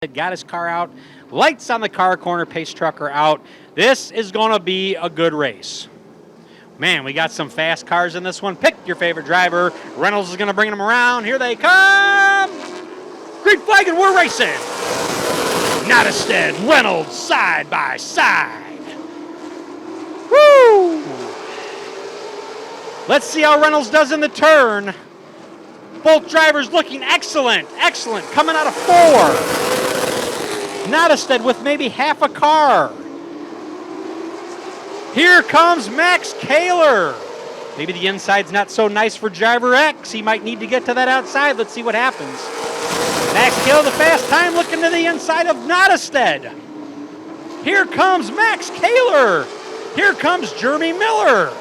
got his car out. Lights on the car corner, pace trucker out. This is going to be a good race. Man, we got some fast cars in this one. Pick your favorite driver. Reynolds is going to bring them around. Here they come. Green flag, and we're racing. Nottestead, Reynolds, side by side. Woo! Let's see how Reynolds does in the turn. Both drivers looking excellent, excellent. Coming out of 4. Nottestead with maybe half a car. Here comes Max Kaler. Maybe the inside's not so nice for driver X. He might need to get to that outside. Let's see what happens. Max Kaler, the fast time, looking to the inside of Nottestead. Here comes Max Kaler. Here comes Jeremy Miller.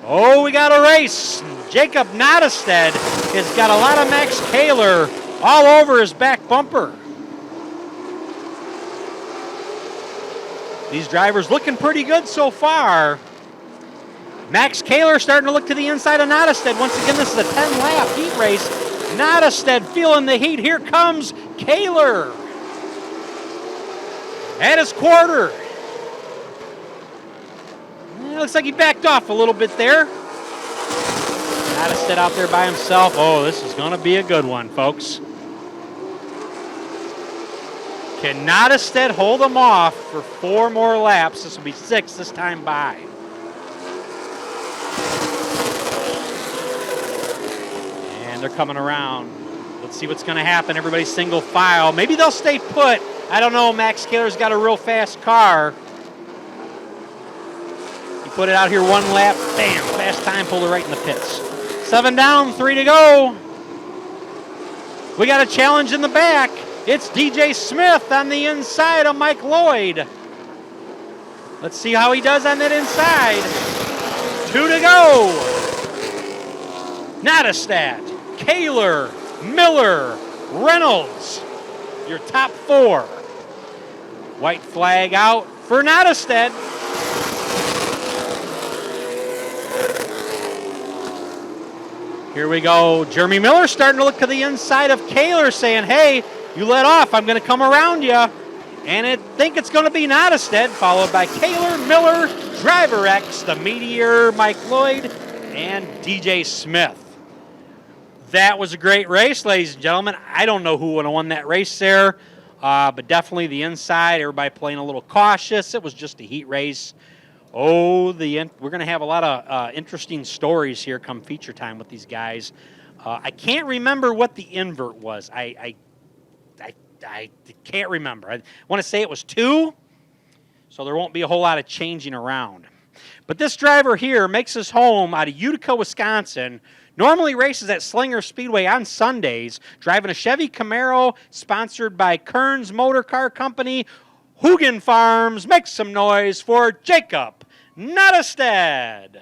Oh, we got a race. Jacob Nottestead has got a lot of Max Kaler all over his back bumper. These drivers looking pretty good so far. Max Kaler starting to look to the inside of Nottestead. Once again, this is a 10-lap heat race. Nottestead feeling the heat. Here comes Kaler. At his quarter. Looks like he backed off a little bit there. Nottestead out there by himself. Oh, this is going to be a good one, folks. Can Nottestead hold him off for 4 more laps? This will be 6 this time by. And they're coming around. Let's see what's going to happen. Everybody's single file. Maybe they'll stay put. I don't know. Max Kaler's got a real fast car. He put it out here 1 lap. Bam. Fast time. Pulled it right in the pits. 7 down, 3 to go. We got a challenge in the back. It's DJ Smith on the inside of Mike Lloyd. Let's see how he does on that inside. 2 to go. Nottestead, Kaler, Miller, Reynolds. Your top 4. White flag out for Nottestead. Here we go. Jeremy Miller starting to look to the inside of Kaler, saying, hey, you let off, I'm going to come around you. And I think it's going to be Nottestead, followed by Kaler, Miller, Driver X, the Meteor, Mike Lloyd, and DJ Smith. That was a great race, ladies and gentlemen. I don't know who would have won that race there, but definitely the inside, everybody playing a little cautious. It was just a heat race. Oh, we're going to have a lot of interesting stories here come feature time with these guys. I can't remember what the invert was. I can't remember. I want to say it was 2, so there won't be a whole lot of changing around. But this driver here makes his home out of Utica, Wisconsin. Normally races at Slinger Speedway on Sundays, driving a Chevy Camaro sponsored by Kearns Motor Car Company. Hoogan Farms. Make some noise for Jacob Nottestead.